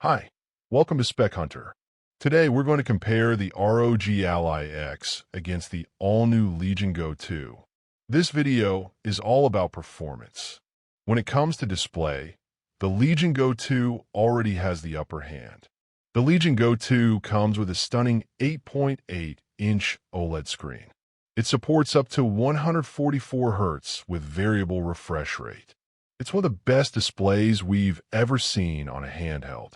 Hi, welcome to Spec Hunter. Today we're going to compare the ROG Ally X against the all-new Legion Go 2. This video is all about performance. When it comes to display, the Legion Go 2 already has the upper hand. The Legion Go 2 comes with a stunning 8.8-inch OLED screen. It supports up to 144 Hz with variable refresh rate. It's one of the best displays we've ever seen on a handheld.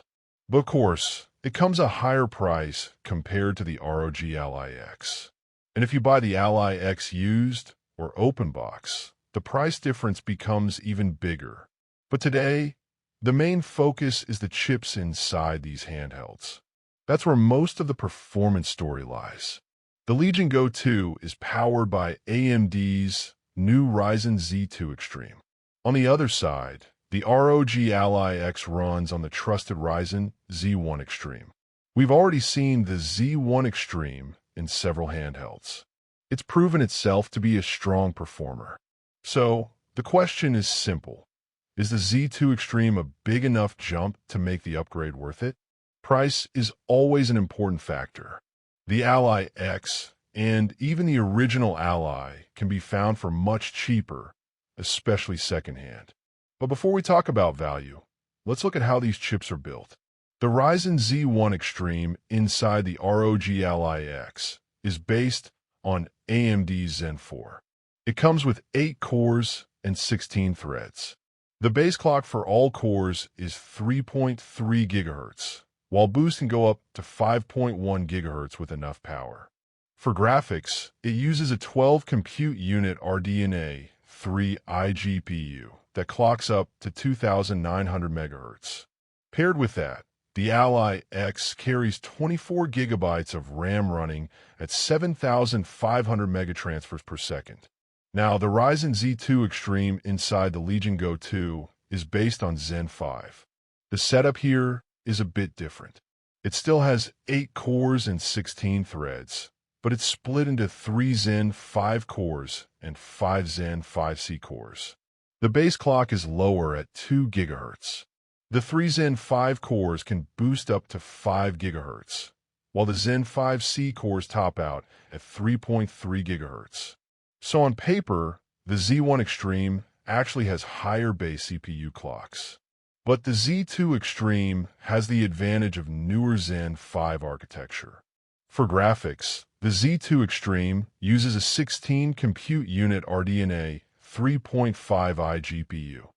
But of course, it comes at a higher price compared to the ROG Ally X. And if you buy the Ally X used or open box, the price difference becomes even bigger. But today, the main focus is the chips inside these handhelds. That's where most of the performance story lies. The Legion Go 2 is powered by AMD's new Ryzen Z2 Extreme. On the other side, the ROG Ally X runs on the trusted Ryzen Z1 Extreme. We've already seen the Z1 Extreme in several handhelds. It's proven itself to be a strong performer. So, the question is simple. Is the Z2 Extreme a big enough jump to make the upgrade worth it? Price is always an important factor. The Ally X and even the original Ally can be found for much cheaper, especially secondhand. But before we talk about value, let's look at how these chips are built. The Ryzen Z1 Extreme inside the ROG Ally X is based on AMD's Zen 4. It comes with 8 cores and 16 threads. The base clock for all cores is 3.3 GHz, while boost can go up to 5.1 GHz with enough power. For graphics, it uses a 12 compute unit RDNA 3 iGPU that clocks up to 2,900 MHz. Paired with that, the Ally X carries 24 GB of RAM running at 7,500 megatransfers per second. Now, the Ryzen Z2 Extreme inside the Legion Go 2 is based on Zen 5. The setup here is a bit different. It still has 8 cores and 16 threads, but it's split into 3 Zen 5 cores and 5 Zen 5C cores. The base clock is lower at 2 GHz. The 3 Zen 5 cores can boost up to 5 GHz, while the Zen 5C cores top out at 3.3 GHz. So on paper, the Z1 Extreme actually has higher base CPU clocks. But the Z2 Extreme has the advantage of newer Zen 5 architecture. For graphics, the Z2 Extreme uses a 16 compute unit RDNA 3.5 iGPU,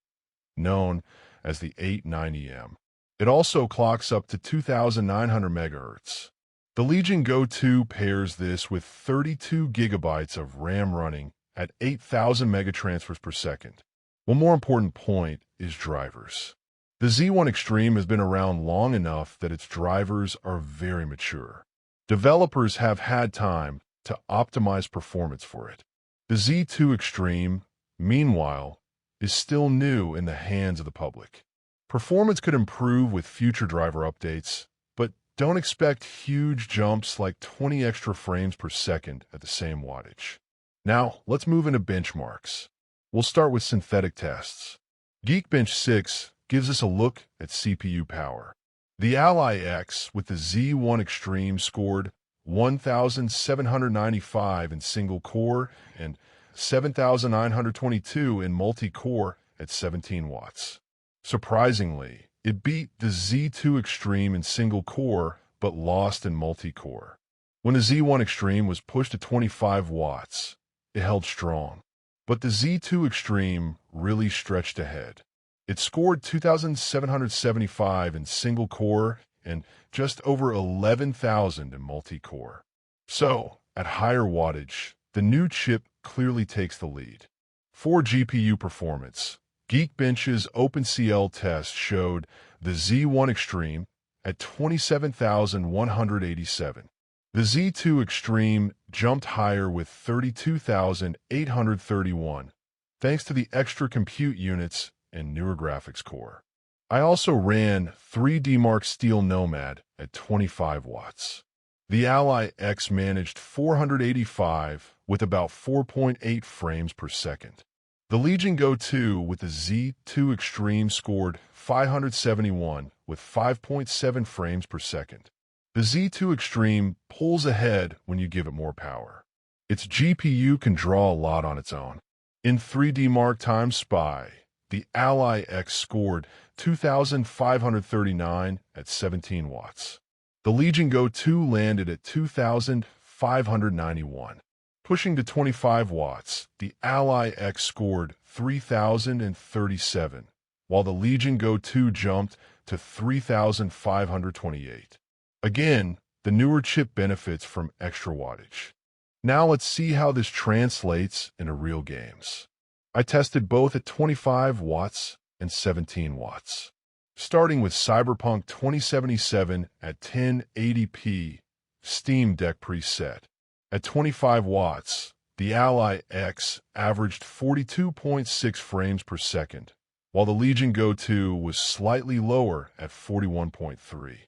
known as the 890M. It also clocks up to 2,900 MHz. The Legion Go 2 pairs this with 32 GB of RAM running at 8,000 megatransfers per second. One more important point is drivers. The Z1 Extreme has been around long enough that its drivers are very mature. Developers have had time to optimize performance for it. The Z2 Extreme, meanwhile, is still new in the hands of the public. Performance could improve with future driver updates, but don't expect huge jumps like 20 extra frames per second at the same wattage. Now, let's move into benchmarks. We'll start with synthetic tests. Geekbench 6 gives us a look at CPU power. The Ally X with the Z1 Extreme scored 1,795 in single-core and 7,922 in multi-core at 17 watts. Surprisingly, it beat the Z2 Extreme in single-core but lost in multi-core. When the Z1 Extreme was pushed to 25 watts, it held strong. But the Z2 Extreme really stretched ahead. It scored 2,775 in single-core and just over 11,000 in multi-core. So, at higher wattage, the new chip clearly takes the lead. For GPU performance, Geekbench's OpenCL test showed the Z1 Extreme at 27,187. The Z2 Extreme jumped higher with 32,831, thanks to the extra compute units and newer graphics core. I also ran 3D Mark Steel Nomad at 25 watts. The Ally X managed 485 with about 4.8 frames per second. The Legion Go 2 with the Z2 Extreme scored 571 with 5.7 frames per second. The Z2 Extreme pulls ahead when you give it more power. Its GPU can draw a lot on its own. In 3D Mark x SPY, the Ally X scored 2,539 at 17 watts. The Legion Go 2 landed at 2,591. Pushing to 25 watts, the Ally X scored 3,037, while the Legion Go 2 jumped to 3,528. Again, the newer chip benefits from extra wattage. Now let's see how this translates into real games. I tested both at 25 watts and 17 watts. Starting with Cyberpunk 2077 at 1080p Steam Deck preset. At 25 watts, the Ally X averaged 42.6 frames per second, while the Legion Go 2 was slightly lower at 41.3.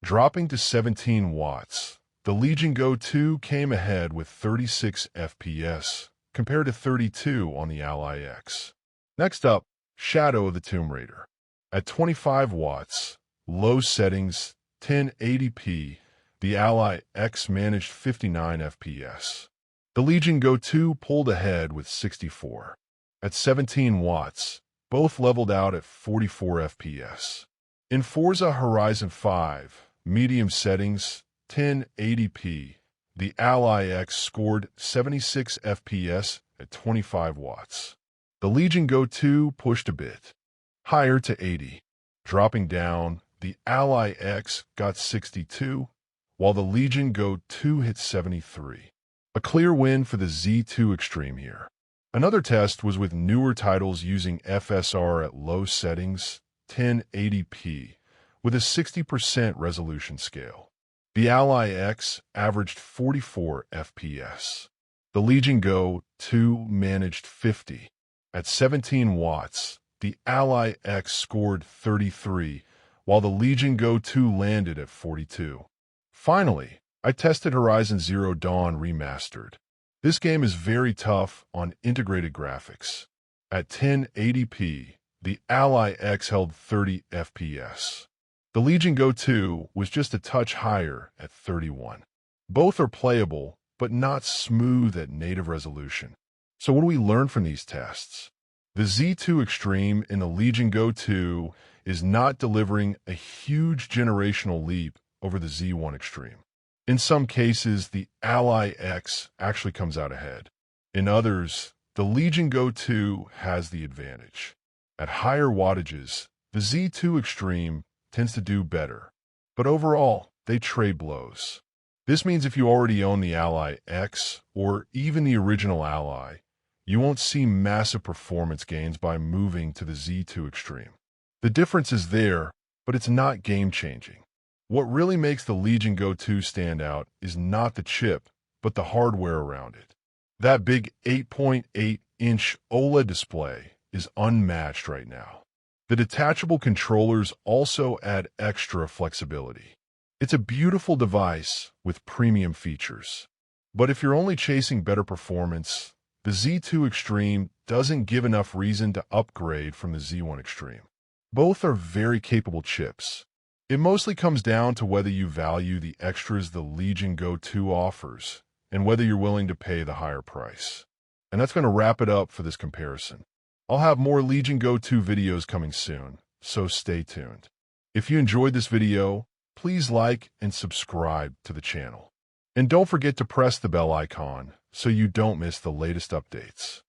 Dropping to 17 watts, the Legion Go 2 came ahead with 36 FPS, compared to 32 on the Ally X. Next up, Shadow of the Tomb Raider. At 25 watts, low settings, 1080p, the Ally X managed 59 FPS. The Legion Go 2 pulled ahead with 64. At 17 watts, both leveled out at 44 FPS. In Forza Horizon 5, medium settings, 1080p, the Ally X scored 76 FPS at 25 watts. The Legion Go 2 pushed a bit higher to 80. Dropping down, the Ally X got 62, while the Legion Go 2 hit 73. A clear win for the Z2 Extreme here. Another test was with newer titles using FSR at low settings, 1080p, with a 60% resolution scale. The Ally X averaged 44 FPS. The Legion Go 2 managed 50. At 17 watts, the Ally X scored 33, while the Legion Go 2 landed at 42. Finally, I tested Horizon Zero Dawn Remastered. This game is very tough on integrated graphics. At 1080p, the Ally X held 30 FPS. The Legion Go 2 was just a touch higher at 31. Both are playable, but not smooth at native resolution. So what do we learn from these tests? The Z2 Extreme in the Legion Go 2 is not delivering a huge generational leap over the Z1 Extreme. In some cases, the Ally X actually comes out ahead. In others, the Legion Go 2 has the advantage. At higher wattages, the Z2 Extreme tends to do better, but overall, they trade blows. This means if you already own the Ally X, or even the original Ally, you won't see massive performance gains by moving to the Z2 Extreme. The difference is there, but it's not game-changing. What really makes the Legion Go 2 stand out is not the chip, but the hardware around it. That big 8.8-inch OLED display is unmatched right now. The detachable controllers also add extra flexibility. It's a beautiful device with premium features. But if you're only chasing better performance, the Z2 Extreme doesn't give enough reason to upgrade from the Z1 Extreme. Both are very capable chips. It mostly comes down to whether you value the extras the Legion Go 2 offers and whether you're willing to pay the higher price. And that's going to wrap it up for this comparison. I'll have more Legion Go 2 videos coming soon, so stay tuned. If you enjoyed this video, please like and subscribe to the channel. And don't forget to press the bell icon so you don't miss the latest updates.